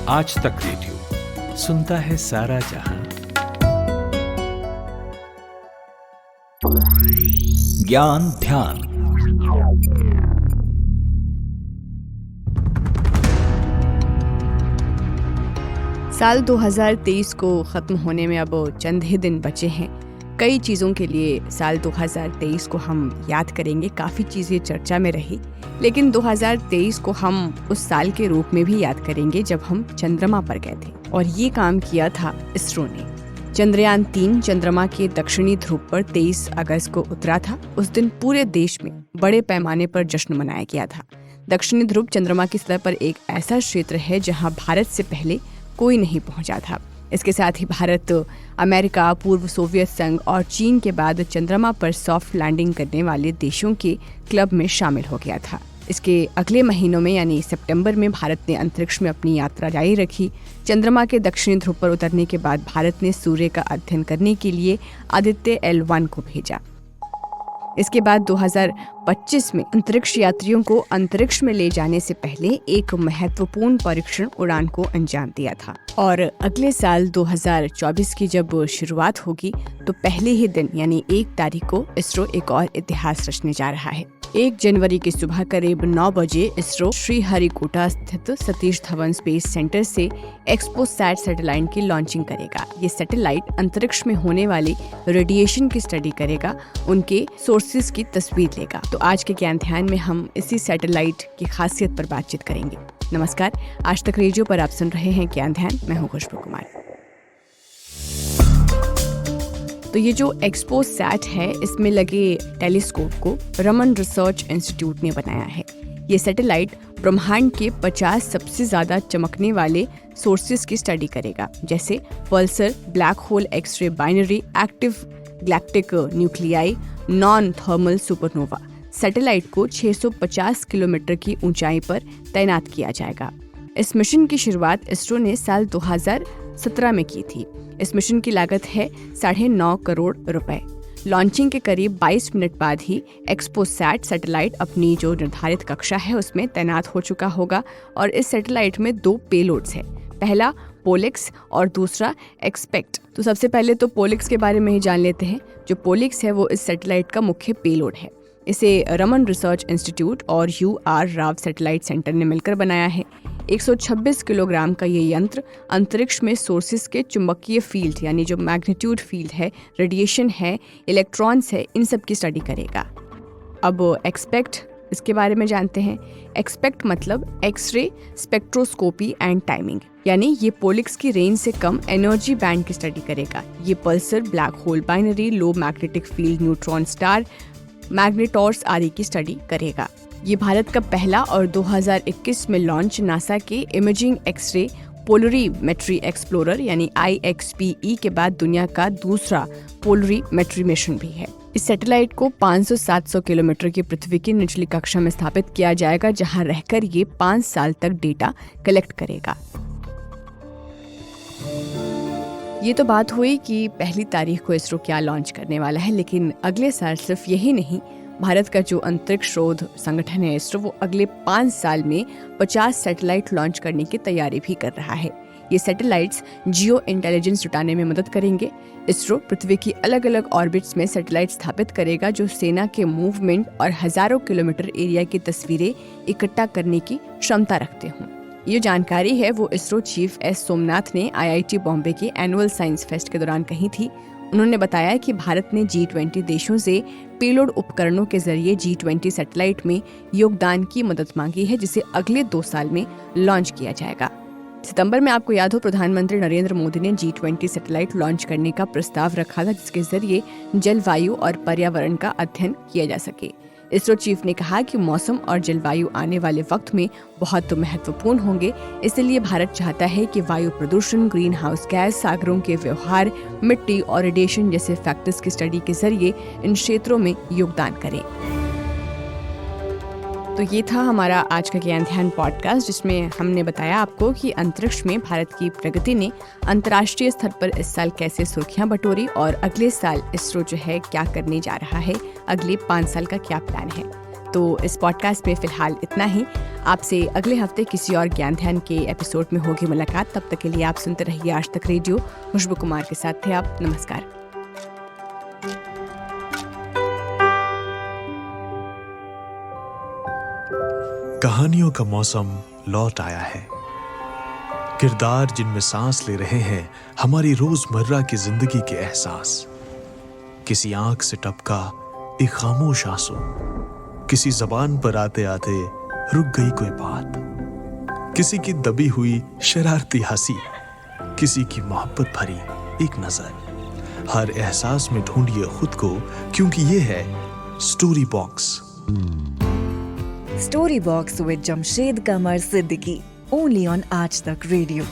आज तक रेडियो सुनता है सारा जहां। ज्ञान ध्यान। साल 2023 को ख़त्म होने में अब चंद ही दिन बचे हैं। कई चीज़ों के लिए साल 2023 को हम याद करेंगे। काफ़ी चीज़ें चर्चा में रही, लेकिन 2023 को हम उस साल के रूप में भी याद करेंगे जब हम चंद्रमा पर गए थे। और ये काम किया था इसरो ने। चंद्रयान 3 चंद्रमा के दक्षिणी ध्रुव पर 23 अगस्त को उतरा था। उस दिन पूरे देश में बड़े पैमाने पर जश्न मनाया गया था। दक्षिणी ध्रुव चंद्रमा की सतह पर एक ऐसा क्षेत्र है जहाँ भारत से पहले कोई नहीं पहुंचा था। इसके साथ ही भारत, अमेरिका, पूर्व सोवियत संघ और चीन के बाद चंद्रमा पर सॉफ्ट लैंडिंग करने वाले देशों के क्लब में शामिल हो गया था। इसके अगले महीनों में यानी सितंबर में भारत ने अंतरिक्ष में अपनी यात्रा जारी रखी। चंद्रमा के दक्षिणी ध्रुव पर उतरने के बाद भारत ने सूर्य का अध्ययन करने के लिए आदित्य L1 को भेजा। इसके बाद 2025 में अंतरिक्ष यात्रियों को अंतरिक्ष में ले जाने से पहले एक महत्वपूर्ण परीक्षण उड़ान को अंजाम दिया था। और अगले साल 2024 की जब शुरुआत होगी तो पहले ही दिन यानी 1 तारीख को इसरो एक और इतिहास रचने जा रहा है। 1 जनवरी की सुबह करीब 9 बजे इसरो श्रीहरिकोटा स्थित सतीश धवन स्पेस सेंटर से एक्सपोसैट सैटेलाइट की लॉन्चिंग करेगा। ये सैटेलाइट अंतरिक्ष में होने वाले रेडिएशन की स्टडी करेगा, उनके सोर्सेज की तस्वीर लेगा। तो आज के ज्ञान ध्यान में हम इसी सैटेलाइट की खासियत पर बातचीत करेंगे। नमस्कार, आज तक रेडियो पर आप सुन रहे हैं ज्ञान ध्यान। मैं हूँ खुशबू कुमार। तो ये जो एक्सपोसैट है, इसमें लगे टेलीस्कोप को रमन रिसर्च इंस्टीट्यूट ने बनाया है। ये सैटेलाइट ब्रह्मांड के 50 सबसे ज्यादा चमकने वाले सोर्सेज की स्टडी करेगा, जैसे pulsar, black hole, x-ray binary, active galactic nuclei, non thermal supernova. Satellite को 650 किलोमीटर की ऊंचाई पर तैनात किया जाएगा। इस मिशन की शुरुआत इसरो ने साल 2017 में की थी। इस मिशन की लागत है 9.5 करोड़ रुपए। लॉन्चिंग के करीब 22 मिनट बाद ही एक्सपोसैट सैटेलाइट अपनी जो निर्धारित कक्षा है उसमें तैनात हो चुका होगा। और इस सैटेलाइट में 2 पेलोड्स हैं, पहला पोलिक्स और दूसरा एक्सपेक्ट। तो सबसे पहले तो पोलिक्स के बारे में ही जान लेते हैं। जो पोलिक्स है वो इस सैटेलाइट का मुख्य पेलोड है। इसे रमन रिसर्च इंस्टीट्यूट और UR राव सैटेलाइट सेंटर ने मिलकर बनाया है। 126 किलोग्राम का ये यंत्र अंतरिक्ष में सोर्सेज के चुंबकीय फील्ड यानी जो मैग्नीट्यूड फील्ड है, रेडिएशन है, इलेक्ट्रॉन्स है, इन सब की स्टडी करेगा। अब एक्सपेक्ट, इसके बारे में जानते हैं। एक्सपेक्ट मतलब एक्सरे स्पेक्ट्रोस्कोपी एंड टाइमिंग, यानी ये पोलिक्स की रेंज से कम एनर्जी बैंड की स्टडी करेगा। ये पल्सर, ब्लैक होल बाइनरी, लो मैग्नेटिक फील्ड, न्यूट्रॉन स्टार, मैग्नेटॉर्स आदि की स्टडी करेगा। ये भारत का पहला और 2021 में लॉन्च नासा के इमेजिंग एक्सरे पोलरीमेट्री एक्सप्लोरर यानी IXPE के बाद दुनिया का दूसरा पोलरीमेट्री मिशन भी है। इस सैटेलाइट को 500-700 किलोमीटर की पृथ्वी की निचली कक्षा में स्थापित किया जाएगा, जहां रहकर ये 5 साल तक डेटा कलेक्ट करेगा। ये तो बात हुई कि पहली तारीख को इसरो क्या लॉन्च करने वाला है, लेकिन अगले साल सिर्फ यही नहीं, भारत का जो अंतरिक्ष शोध संगठन है इसरो, वो अगले 5 साल में 50 सैटेलाइट लॉन्च करने की तैयारी भी कर रहा है। ये सैटेलाइट्स जियो इंटेलिजेंस जुटाने में मदद करेंगे। इसरो पृथ्वी की अलग अलग ऑर्बिट्स में सैटेलाइट स्थापित करेगा जो सेना के मूवमेंट और हजारों किलोमीटर एरिया की तस्वीरें इकट्ठा करने की क्षमता रखते हों। ये जानकारी है वो इसरो चीफ S सोमनाथ ने IIT बॉम्बे के एनुअल साइंस फेस्ट के दौरान कही थी। उन्होंने बताया कि भारत ने G20 देशों से पेलोड उपकरणों के जरिए G20 सैटेलाइट में योगदान की मदद मांगी है, जिसे अगले 2 साल में लॉन्च किया जाएगा। सितंबर में आपको याद हो, प्रधानमंत्री नरेंद्र मोदी ने G20 सैटेलाइट लॉन्च करने का प्रस्ताव रखा था, जिसके जरिए जलवायु और पर्यावरण का अध्ययन किया जा सके। इसरो चीफ ने कहा कि मौसम और जलवायु आने वाले वक्त में बहुत महत्वपूर्ण होंगे, इसलिए भारत चाहता है कि वायु प्रदूषण, ग्रीन हाउस गैस, सागरों के व्यवहार, मिट्टी और रेडिएशन जैसे फैक्टर्स की स्टडी के जरिए इन क्षेत्रों में योगदान करें। तो ये था हमारा आज का ज्ञान ध्यान पॉडकास्ट, जिसमें हमने बताया आपको कि अंतरिक्ष में भारत की प्रगति ने अंतर्राष्ट्रीय स्तर पर इस साल कैसे सुर्खियां बटोरी और अगले साल इसरो जो है क्या करने जा रहा है, अगले 5 साल का क्या प्लान है। तो इस पॉडकास्ट पे फिलहाल इतना ही। आपसे अगले हफ्ते किसी और ज्ञान ध्यान के एपिसोड में होगी मुलाकात। तब तक के लिए आप सुनते रहिए आज तक रेडियो। खुशबू कुमार के साथ थे आप। नमस्कार। कहानियों का मौसम लौट आया है। किरदार जिनमें सांस ले रहे हैं हमारी रोजमर्रा की जिंदगी के एहसास। किसी आंख से टपका एक खामोश आंसू, किसी जबान पर आते आते रुक गई कोई बात, किसी की दबी हुई शरारती हंसी, किसी की मोहब्बत भरी एक नजर। हर एहसास में ढूंढिए खुद को, क्योंकि ये है story box. Story Box with Jamshed Kamar Siddiqui, only on Aaj Tak Radio.